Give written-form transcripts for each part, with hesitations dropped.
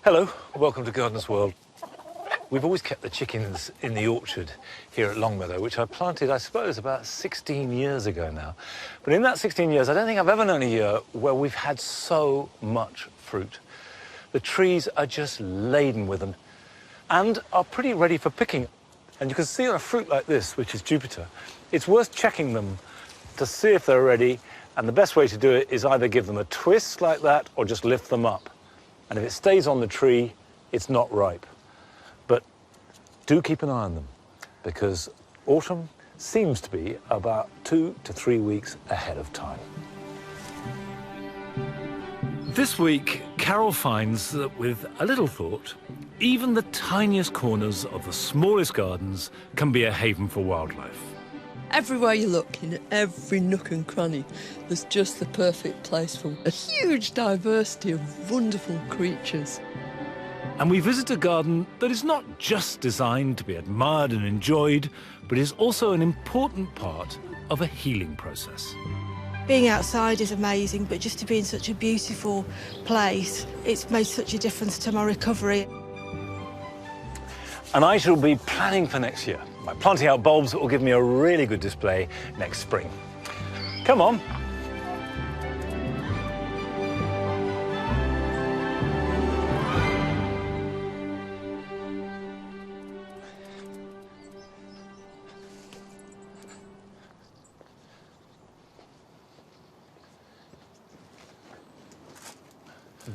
Hello, welcome to Gardener's World. We've always kept the chickens in the orchard here at Longmeadow, which I planted, I suppose, about 16 years ago now. But in that 16 years, I don't think I've ever known a year where we've had so much fruit. The trees are just laden with them and are pretty ready for picking. And you can see on a fruit like this, which is Jupiter, it's worth checking them to see if they're ready. And the best way to do it is either give them a twist like that or just lift them up. And if it stays on the tree, it's not ripe. But do keep an eye on them, because autumn seems to be about 2 to 3 weeks ahead of time. This week, Carol finds that with a little thought, even the tiniest corners of the smallest gardens can be a haven for wildlife. Everywhere you look, in every nook and cranny, there's just the perfect place for a huge diversity of wonderful creatures. And we visit a garden that is not just designed to be admired and enjoyed, but is also an important part of a healing process. Being outside is amazing, but just to be in such a beautiful place, it's made such a difference to my recovery. And I shall be planning for next year by planting out bulbs that will give me a really good display next spring. Come on.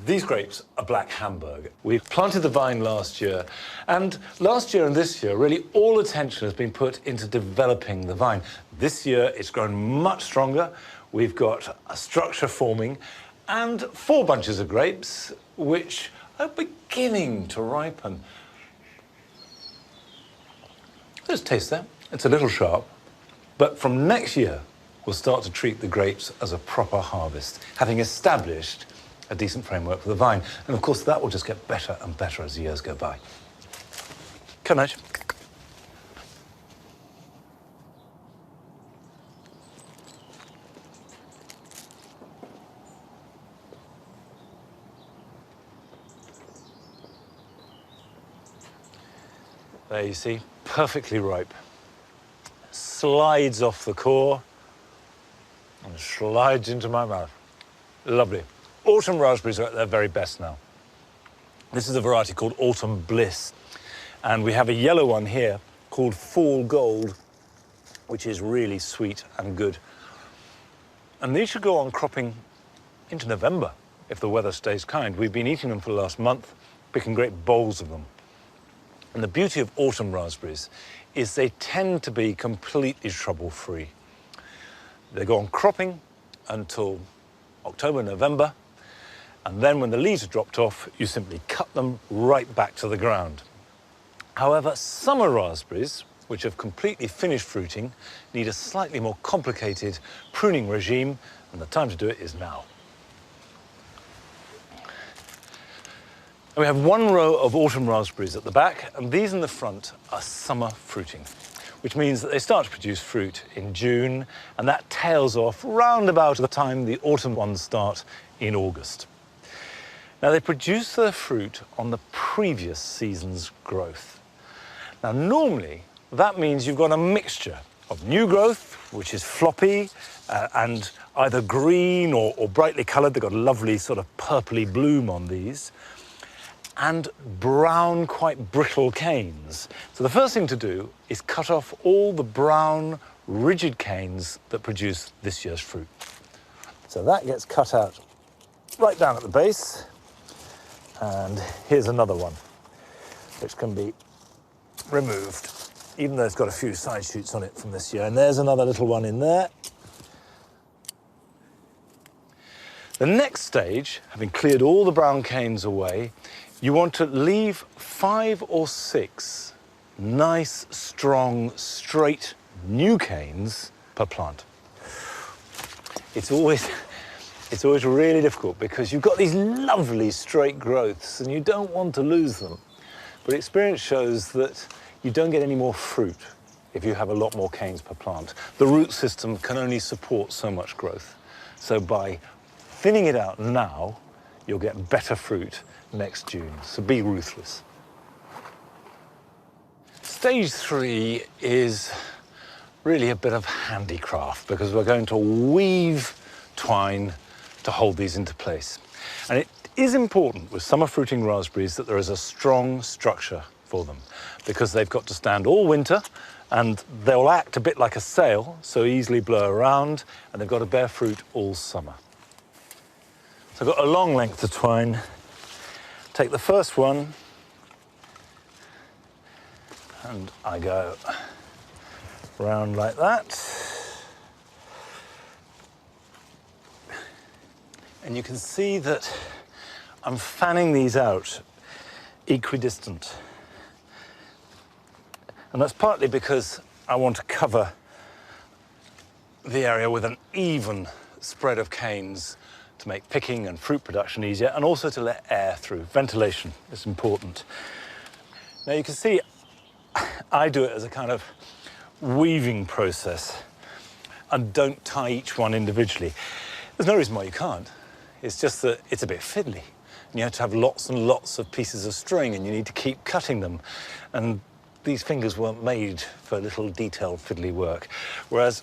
These grapes are Black Hamburg. We planted the vine last year, and last year and this year, really all attention has been put into developing the vine. This year, it's grown much stronger. We've got a structure forming and 4 bunches of grapes, which are beginning to ripen. Let's taste that. It's a little sharp, but from next year, we'll start to treat the grapes as a proper harvest, having established a decent framework for the vine. And of course, that will just get better and better as the years go by. Come, Nige. There you see, perfectly ripe. Slides off the core and slides into my mouth. Lovely. Autumn raspberries are at their very best now. This is a variety called Autumn Bliss. And we have a yellow one here called Fall Gold, which is really sweet and good. And these should go on cropping into November, if the weather stays kind. We've been eating them for the last month, picking great bowls of them. And the beauty of autumn raspberries is they tend to be completely trouble-free. They go on cropping until October, November, and then when the leaves are dropped off, you simply cut them right back to the ground. However, summer raspberries, which have completely finished fruiting, need a slightly more complicated pruning regime, and the time to do it is now. And we have 1 row of autumn raspberries at the back, and these in the front are summer fruiting, which means that they start to produce fruit in June, and that tails off round about the time the autumn ones start in August. Now, they produce their fruit on the previous season's growth. Now, normally, that means you've got a mixture of new growth, which is floppy and either green or brightly coloured. They've got a lovely sort of purpley bloom on these, and brown, quite brittle canes. So the first thing to do is cut off all the brown, rigid canes that produce this year's fruit. So that gets cut out right down at the base. And here's another one, which can be removed, even though it's got a few side shoots on it from this year. And there's another little one in there. The next stage, having cleared all the brown canes away, you want to leave 5 or 6 nice, strong, straight, new canes per plant. It's always really difficult because you've got these lovely straight growths and you don't want to lose them. But experience shows that you don't get any more fruit if you have a lot more canes per plant. The root system can only support so much growth. So by thinning it out now, you'll get better fruit next June, so be ruthless. Stage 3 is really a bit of handicraft because we're going to weave twine to hold these into place. And it is important with summer fruiting raspberries that there is a strong structure for them because they've got to stand all winter and they'll act a bit like a sail, so easily blow around, and they've got to bear fruit all summer. So I've got a long length of twine. Take the first one, and I go round like that. And you can see that I'm fanning these out equidistant. And that's partly because I want to cover the area with an even spread of canes to make picking and fruit production easier, and also to let air through. Ventilation is important. Now you can see I do it as a kind of weaving process and don't tie each one individually. There's no reason why you can't. It's just that it's a bit fiddly. And you have to have lots and lots of pieces of string and you need to keep cutting them. And these fingers weren't made for little detailed fiddly work. Whereas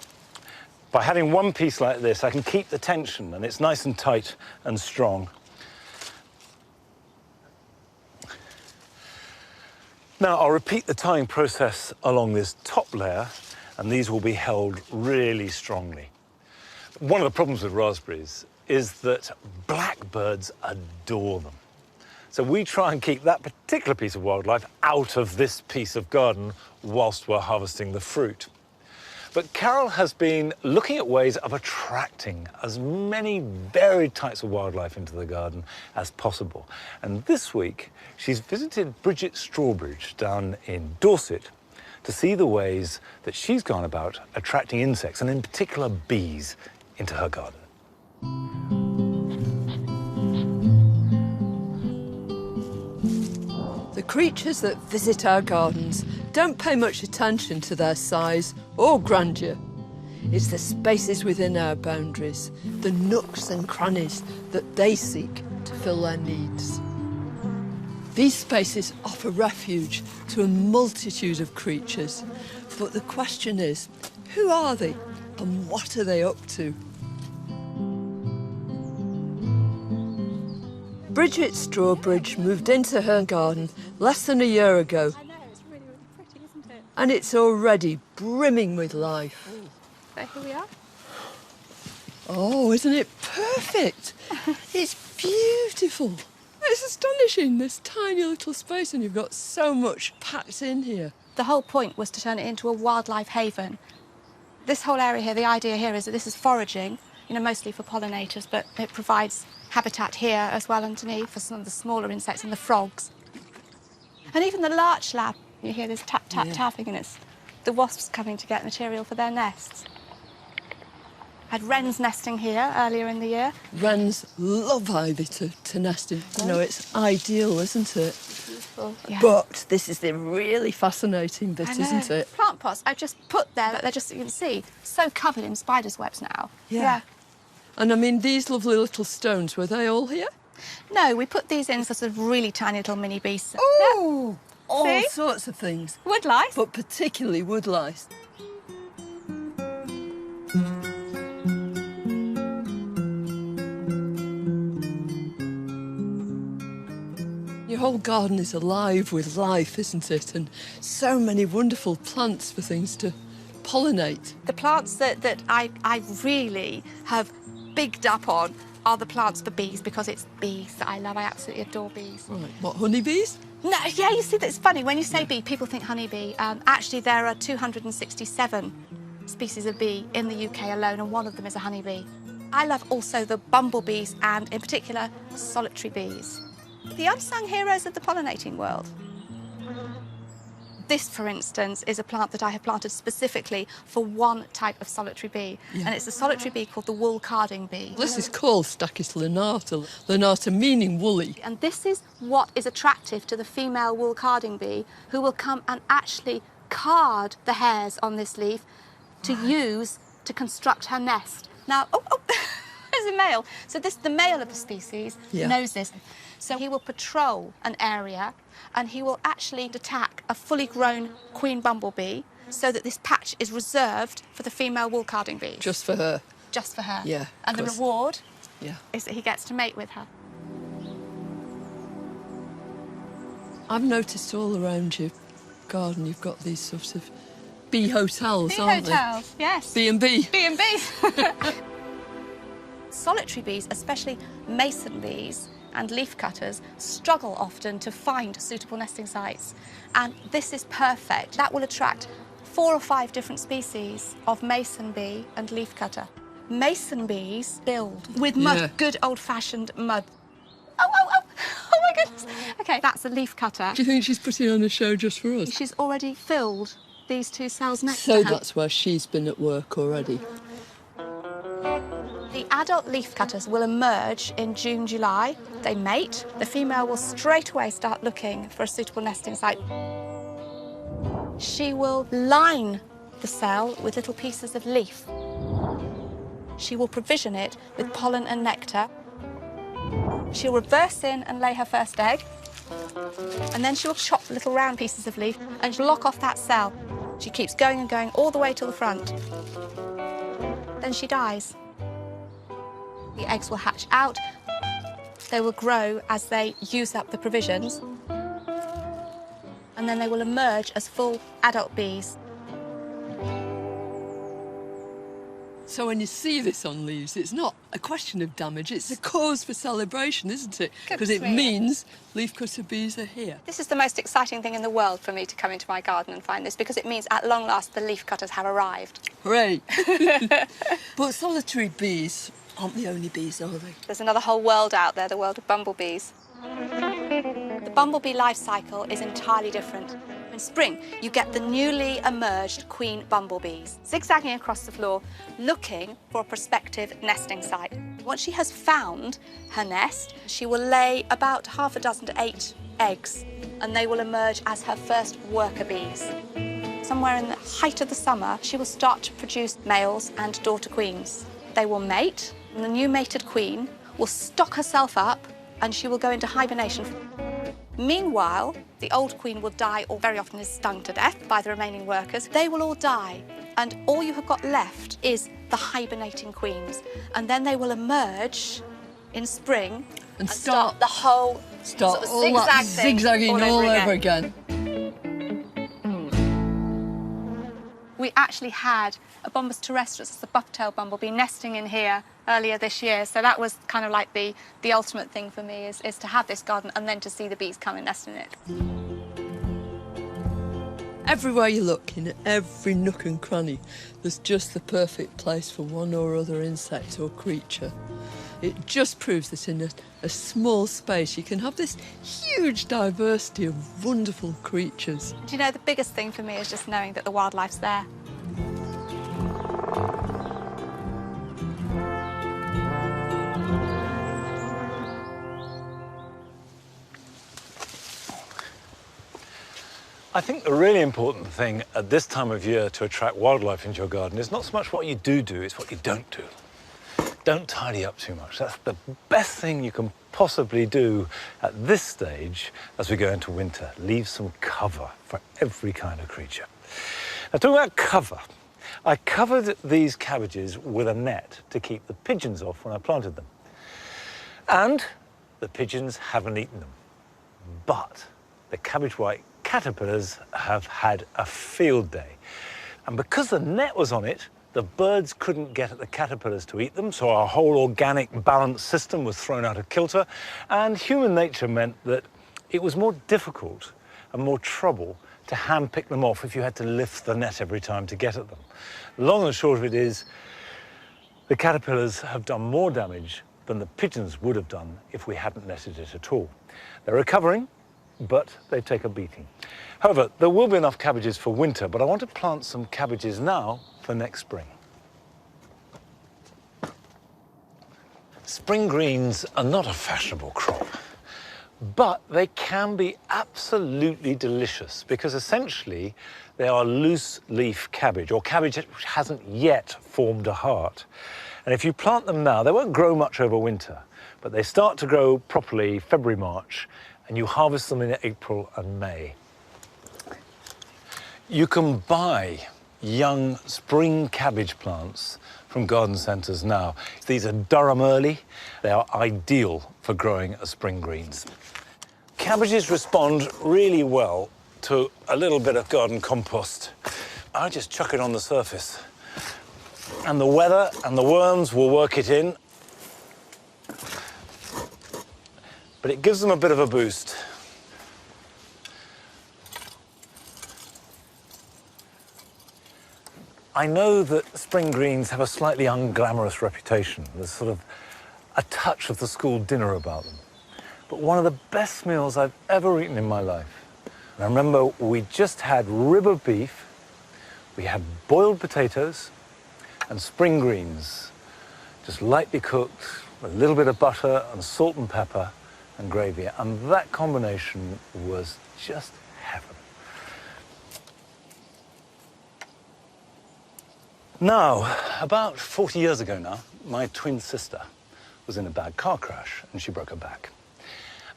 by having one piece like this, I can keep the tension and it's nice and tight and strong. Now I'll repeat the tying process along this top layer and these will be held really strongly. One of the problems with raspberries is that blackbirds adore them. So we try and keep that particular piece of wildlife out of this piece of garden whilst we're harvesting the fruit. But Carol has been looking at ways of attracting as many varied types of wildlife into the garden as possible. And this week, she's visited Brigit Strawbridge down in Dorset to see the ways that she's gone about attracting insects, and in particular bees, into her garden. The creatures that visit our gardens don't pay much attention to their size or grandeur. It's the spaces within our boundaries, the nooks and crannies that they seek to fill their needs. These spaces offer refuge to a multitude of creatures, but the question is, who are they and what are they up to? Brigit Strawbridge moved into her garden less than a year ago. I know, it's really, really pretty, isn't it? And it's already brimming with life. So here we are. Oh, isn't it perfect? It's beautiful. It's astonishing, this tiny little space, and you've got so much packed in here. The whole point was to turn it into a wildlife haven. This whole area here, the idea here is that this is foraging, you know, mostly for pollinators, but it provides habitat here as well underneath for some of the smaller insects and the frogs. And even the larch lab, you hear this tap, tap, tapping, and it's the wasps coming to get material for their nests. Had wrens nesting here earlier in the year. Wrens love ivy to nest in. You know, it's ideal, isn't it? Beautiful. Yeah. But this is the really fascinating bit, isn't it? Plant pots I've just put there, they're just, you can see, so covered in spiders' webs now. Yeah. And I mean, these lovely little stones, were they all here? No, we put these in for sort of really tiny little mini beasts. Oh, all See? sorts of things. Woodlice. But particularly woodlice. Your whole garden is alive with life, isn't it? And so many wonderful plants for things to pollinate. The plants that I really have bigged up on are the plants for bees, because it's bees that I love. I absolutely adore bees. Right, what, honeybees? No, yeah, you see, that's funny. When you say bee, people think honeybee. Actually, there are 267 species of bee in the UK alone, and one of them is a honeybee. I love also the bumblebees and, in particular, solitary bees. The unsung heroes of the pollinating world. This, for instance, is a plant that I have planted specifically for one type of solitary bee, and it's a solitary bee called the wool-carding bee. This is called Stachys lanata, lanata meaning woolly. And this is what is attractive to the female wool-carding bee, who will come and actually card the hairs on this leaf to use to construct her nest. Now, there's a male. So the male of the species knows this. So he will patrol an area and he will actually attack a fully grown queen bumblebee so that this patch is reserved for the female wool-carding bees. Just for her. Just for her. Yeah. And the reward yeah. is that he gets to mate with her. I've noticed all around your garden you've got these sort of bee hotels, aren't they? Bee hotels, yes. B&B. B&Bs. Solitary bees, especially mason bees and leafcutters, struggle often to find suitable nesting sites. And this is perfect. That will attract 4 or 5 different species of mason bee and leafcutter. Mason bees build with mud, Yeah. good old-fashioned mud. Oh, oh, oh! Oh my goodness! OK, that's a leafcutter. Do you think she's putting on a show just for us? She's already filled these 2 cells next So to her. that's where she's been at work already. The adult leafcutters will emerge in June, July. They mate. The female will straight away start looking for a suitable nesting site. She will line the cell with little pieces of leaf. She will provision it with pollen and nectar. She'll reverse in and lay her first egg. And then she'll chop little round pieces of leaf and block off that cell. She keeps going and going all the way to the front. Then she dies. The eggs will hatch out. They will grow as they use up the provisions. And then they will emerge as full adult bees. So when you see this on leaves, it's not a question of damage, it's a cause for celebration, isn't it? Because it means leafcutter bees are here. This is the most exciting thing in the world for me to come into my garden and find this, because it means at long last the leafcutters have arrived. Hooray! But solitary bees aren't the only bees, are they? There's another whole world out there, the world of bumblebees. The bumblebee life cycle is entirely different. In spring, you get the newly emerged queen bumblebees, zigzagging across the floor, looking for a prospective nesting site. Once she has found her nest, she will lay about half a dozen to 8 eggs, and they will emerge as her first worker bees. Somewhere in the height of the summer, she will start to produce males and daughter queens. They will mate, and the new mated queen will stock herself up, and she will go into hibernation. Meanwhile, the old queen will die, or very often is stung to death by the remaining workers. They will all die, and all you have got left is the hibernating queens. And then they will emerge in spring and start the whole sort of all that zigzagging all over again. We actually had a Bombus terrestris, the buff-tailed bumblebee, nesting in here earlier this year. So that was kind of like the ultimate thing for me, is to have this garden and then to see the bees come and nest in it. Everywhere you look, in every nook and cranny, there's just the perfect place for one or other insect or creature. It just proves that in a small space you can have this huge diversity of wonderful creatures. Do you know, the biggest thing for me is just knowing that the wildlife's there. I think the really important thing at this time of year to attract wildlife into your garden is not so much what you do, it's what you don't do. Don't tidy up too much. That's the best thing you can possibly do at this stage as we go into winter. Leave some cover for every kind of creature. Now, talking about cover, I covered these cabbages with a net to keep the pigeons off when I planted them. And the pigeons haven't eaten them. But the cabbage white caterpillars have had a field day. And because the net was on it, the birds couldn't get at the caterpillars to eat them, so our whole organic balance system was thrown out of kilter, and human nature meant that it was more difficult and more trouble to hand-pick them off if you had to lift the net every time to get at them. Long and short of it is, the caterpillars have done more damage than the pigeons would have done if we hadn't netted it at all. They're recovering, but they take a beating. However, there will be enough cabbages for winter, but I want to plant some cabbages now for next spring. Spring greens are not a fashionable crop, but they can be absolutely delicious because essentially they are loose leaf cabbage, or cabbage which hasn't yet formed a heart. And if you plant them now, they won't grow much over winter, But they start to grow properly February, March, and you harvest them in April and May. You can buy young spring cabbage plants from garden centres now. These are Durham Early. They are ideal for growing as spring greens. Cabbages respond really well to a little bit of garden compost. I just chuck it on the surface, and the weather and the worms will work it in. But it gives them a bit of a boost. I know that spring greens have a slightly unglamorous reputation. There's sort of a touch of the school dinner about them. But one of the best meals I've ever eaten in my life. And I remember we just had rib of beef, we had boiled potatoes and spring greens, just lightly cooked, with a little bit of butter and salt and pepper and gravy. And that combination was just heaven. Now, about 40 years ago now, my twin sister was in a bad car crash and she broke her back.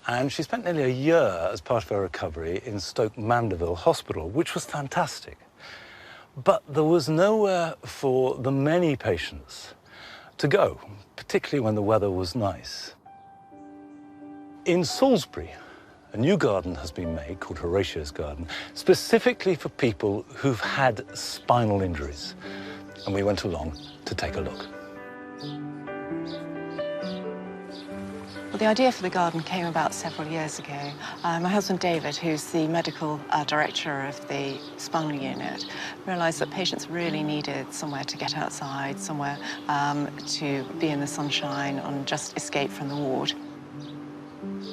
And she spent nearly a year as part of her recovery in Stoke Mandeville Hospital, which was fantastic. But there was nowhere for the many patients to go, particularly when the weather was nice. In Salisbury, a new garden has been made called Horatio's Garden, specifically for people who've had spinal injuries. And we went along to take a look. Well, the idea for the garden came about several years ago. My husband David, who's the medical director of the spinal unit, realised that patients really needed somewhere to get outside, somewhere to be in the sunshine and just escape from the ward.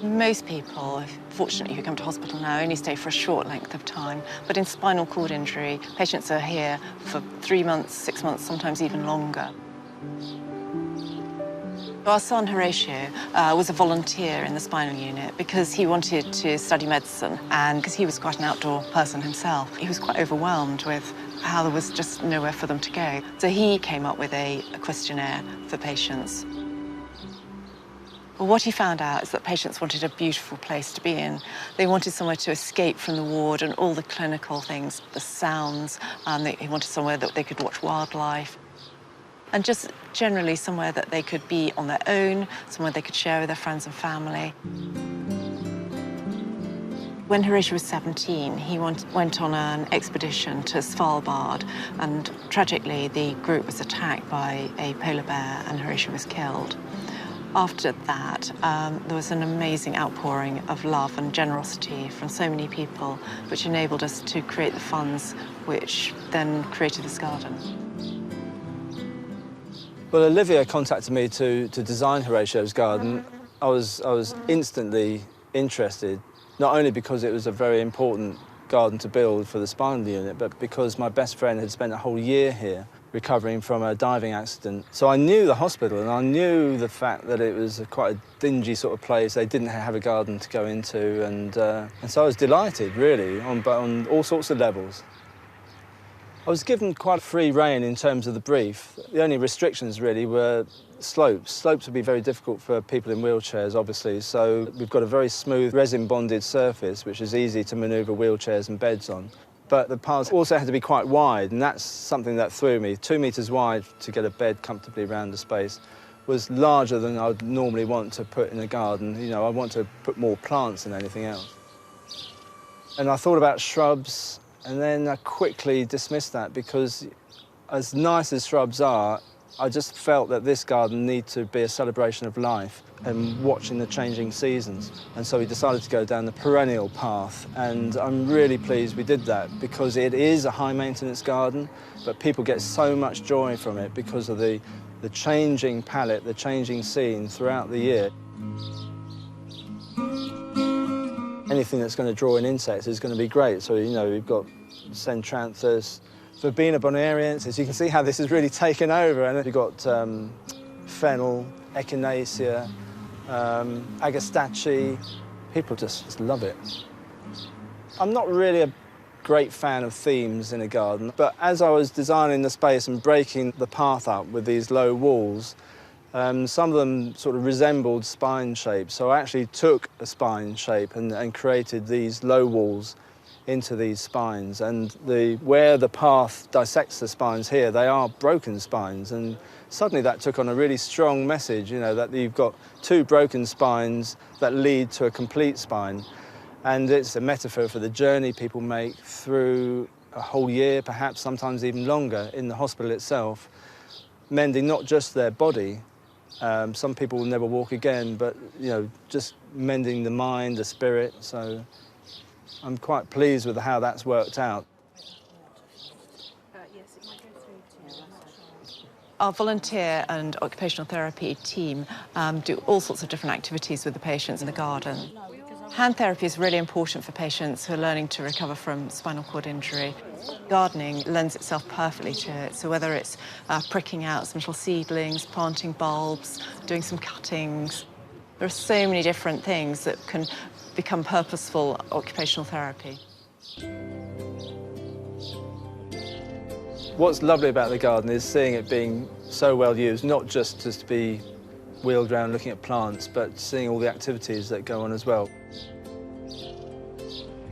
Most people, fortunately, who come to hospital now only stay for a short length of time, but in spinal cord injury, patients are here for 3 months, 6 months, sometimes even longer. Our son Horatio was a volunteer in the spinal unit because he wanted to study medicine and because he was quite an outdoor person himself. He was quite overwhelmed with how there was just nowhere for them to go. So he came up with a questionnaire for patients. Well, what he found out is that patients wanted a beautiful place to be in. They wanted somewhere to escape from the ward and all the clinical things, the sounds. They wanted somewhere that they could watch wildlife. And just generally somewhere that they could be on their own, somewhere they could share with their friends and family. When Horatio was 17, he went on an expedition to Svalbard, and tragically the group was attacked by a polar bear and Horatio was killed. After that, there was an amazing outpouring of love and generosity from so many people, which enabled us to create the funds which then created this garden. Well, Olivia contacted me to design Horatio's Garden. I was instantly interested, not only because it was a very important garden to build for the spinal unit, but because my best friend had spent a whole year here recovering from a diving accident. So I knew the hospital, and I knew the fact that it was quite a dingy sort of place. They didn't have a garden to go into, and so I was delighted, really, on all sorts of levels. I was given quite free rein in terms of the brief. The only restrictions, really, were slopes. Slopes would be very difficult for people in wheelchairs, obviously, so we've got a very smooth resin-bonded surface, which is easy to manoeuvre wheelchairs and beds on. But the paths also had to be quite wide, and that's something that threw me. 2 metres wide to get a bed comfortably around the space was larger than I would normally want to put in a garden. You know, I want to put more plants than anything else. And I thought about shrubs, and then I quickly dismissed that because as nice as shrubs are, I just felt that this garden needed to be a celebration of life and watching the changing seasons. And so we decided to go down the perennial path, and I'm really pleased we did that because it is a high-maintenance garden, but people get so much joy from it because of the changing palette, the changing scene throughout the year. Anything that's going to draw in insects is going to be great. So, you know, we've got Centranthus, Verbena bonariensis. You can see how this has really taken over. And you've got fennel, echinacea, agastache. People just love it. I'm not really a great fan of themes in a garden, but as I was designing the space and breaking the path up with these low walls, Some of them sort of resembled spine shapes, so I actually took a spine shape and created these low walls into these spines. And where the path dissects the spines here, they are broken spines, and suddenly that took on a really strong message, you know, that you've got two broken spines that lead to a complete spine. And it's a metaphor for the journey people make through a whole year, perhaps sometimes even longer, in the hospital itself, mending not just their body. Some people will never walk again, but, you know, just mending the mind, the spirit. So I'm quite pleased with how that's worked out. Our volunteer and occupational therapy team do all sorts of different activities with the patients in the garden. Hand therapy is really important for patients who are learning to recover from spinal cord injury. Gardening lends itself perfectly to it, so whether it's pricking out some little seedlings, planting bulbs, doing some cuttings, there are so many different things that can become purposeful occupational therapy. What's lovely about the garden is seeing it being so well used, not just to be wheeled around looking at plants, but seeing all the activities that go on as well.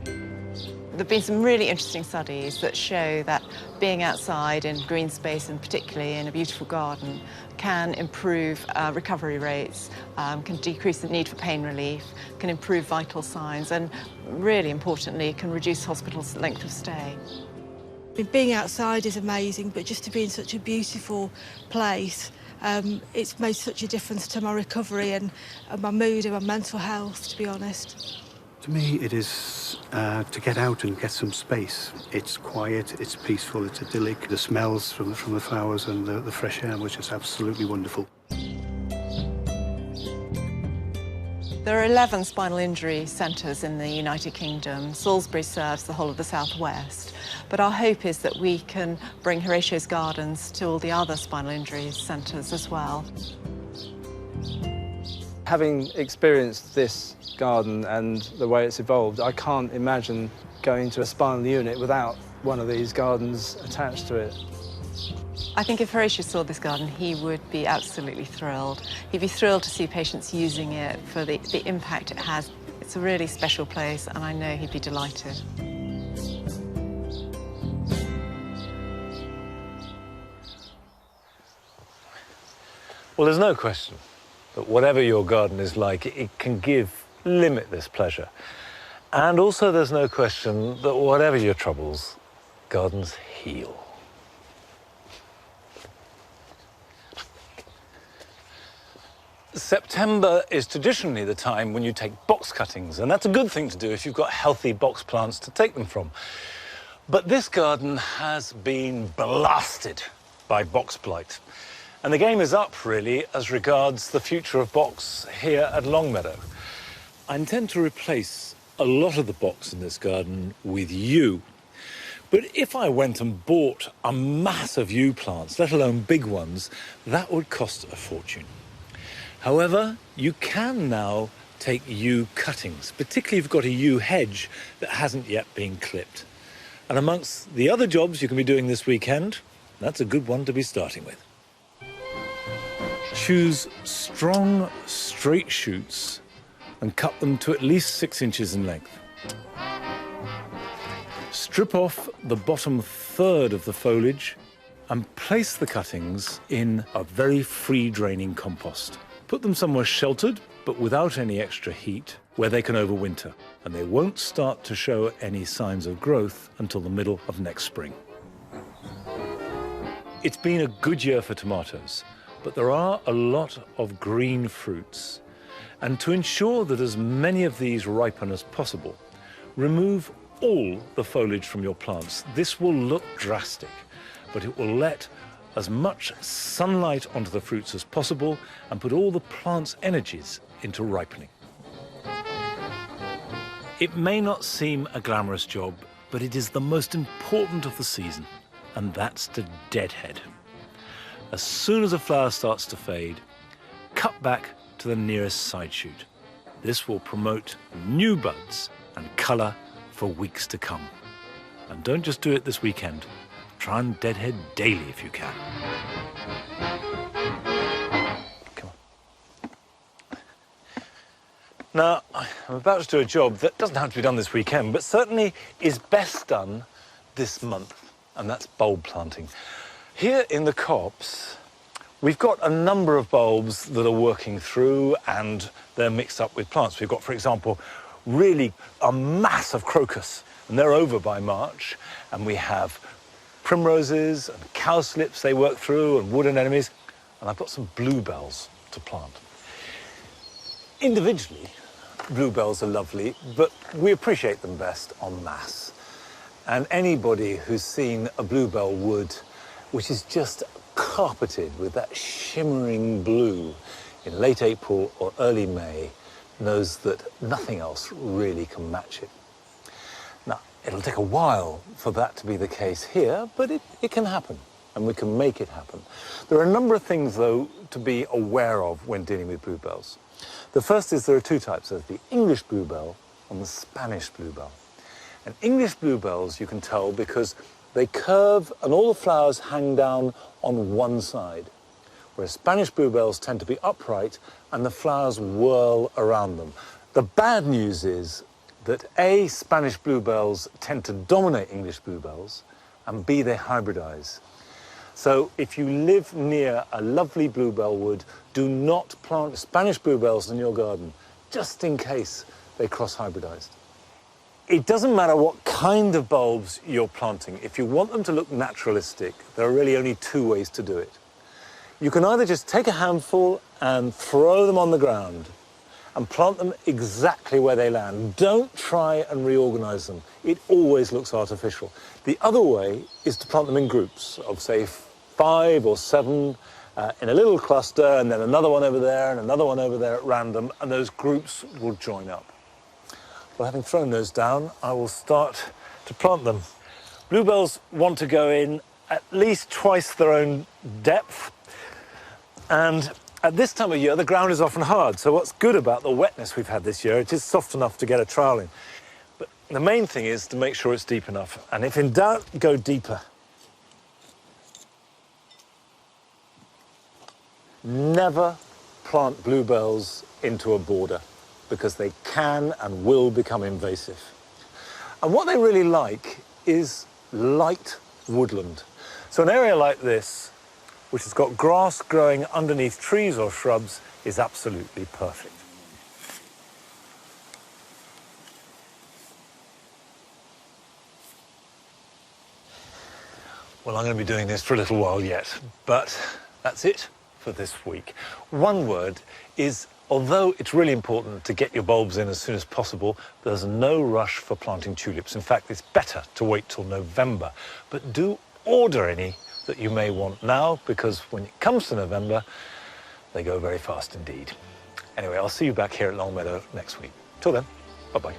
There have been some really interesting studies that show that being outside in green space, and particularly in a beautiful garden, can improve recovery rates, can decrease the need for pain relief, can improve vital signs, and really importantly, can reduce hospital's length of stay. Being outside is amazing, but just to be in such a beautiful place, it's made such a difference to my recovery and my mood and my mental health, to be honest. To me, it is to get out and get some space. It's quiet, it's peaceful, it's idyllic. The smells from the flowers and the fresh air was just absolutely wonderful. There are 11 spinal injury centres in the United Kingdom. Salisbury serves the whole of the southwest. But our hope is that we can bring Horatio's Gardens to all the other spinal injury centres as well. Having experienced this garden and the way it's evolved, I can't imagine going to a spinal unit without one of these gardens attached to it. I think if Horatio saw this garden, he would be absolutely thrilled. He'd be thrilled to see patients using it for the impact it has. It's a really special place, and I know he'd be delighted. Well, there's no question that whatever your garden is like, it can give limitless pleasure. And also there's no question that whatever your troubles, gardens heal. September is traditionally the time when you take box cuttings, and that's a good thing to do if you've got healthy box plants to take them from. But this garden has been blasted by box blight. And the game is up, really, as regards the future of box here at Longmeadow. I intend to replace a lot of the box in this garden with yew. But if I went and bought a mass of yew plants, let alone big ones, that would cost a fortune. However, you can now take yew cuttings, particularly if you've got a yew hedge that hasn't yet been clipped. And amongst the other jobs you can be doing this weekend, that's a good one to be starting with. Choose strong, straight shoots and cut them to at least 6 inches in length. Strip off the bottom third of the foliage and place the cuttings in a very free-draining compost. Put them somewhere sheltered, but without any extra heat, where they can overwinter, and they won't start to show any signs of growth until the middle of next spring. It's been a good year for tomatoes, but there are a lot of green fruits. And to ensure that as many of these ripen as possible, remove all the foliage from your plants. This will look drastic, but it will let as much sunlight onto the fruits as possible and put all the plant's energies into ripening. It may not seem a glamorous job, but it is the most important of the season, and that's to deadhead. As soon as a flower starts to fade, cut back to the nearest side shoot. This will promote new buds and colour for weeks to come. And don't just do it this weekend. Try and deadhead daily if you can. Come Now, I'm about to do a job that doesn't have to be done this weekend, but certainly is best done this month, and that's bulb planting. Here in the copse, we've got a number of bulbs that are working through, and they're mixed up with plants. We've got, for example, really a mass of crocus, and they're over by March, and we have primroses and cowslips they work through, and wood anemones, and I've got some bluebells to plant. Individually, bluebells are lovely, but we appreciate them best en masse. And anybody who's seen a bluebell wood, which is just carpeted with that shimmering blue in late April or early May, knows that nothing else really can match it. Now, it'll take a while for that to be the case here, but it can happen, and we can make it happen. There are a number of things, though, to be aware of when dealing with bluebells. The first is there are two types. There's the English bluebell and the Spanish bluebell. And English bluebells you can tell because they curve and all the flowers hang down on one side, whereas Spanish bluebells tend to be upright and the flowers whirl around them. The bad news is that A, Spanish bluebells tend to dominate English bluebells, and B, they hybridize. So if you live near a lovely bluebell wood, do not plant Spanish bluebells in your garden, just in case they cross-hybridized. It doesn't matter what kind of bulbs you're planting. If you want them to look naturalistic, there are really only two ways to do it. You can either just take a handful and throw them on the ground and plant them exactly where they land. Don't try and reorganize them. It always looks artificial. The other way is to plant them in groups of, say, 5 or 7 in a little cluster, and then another one over there and another one over there at random, and those groups will join up. Well, having thrown those down, I will start to plant them. Bluebells want to go in at least twice their own depth, and at this time of year, the ground is often hard, so what's good about the wetness we've had this year, it is soft enough to get a trowel in. But the main thing is to make sure it's deep enough, and if in doubt, go deeper. Never plant bluebells into a border because they can and will become invasive. And what they really like is light woodland. So an area like this, which has got grass growing underneath trees or shrubs, is absolutely perfect. Well, I'm going to be doing this for a little while yet, but that's it for this week. One word is, although it's really important to get your bulbs in as soon as possible, there's no rush for planting tulips. In fact, it's better to wait till November. But do order any that you may want now, because when it comes to November, they go very fast indeed. Anyway, I'll see you back here at Longmeadow next week. Till then, bye-bye.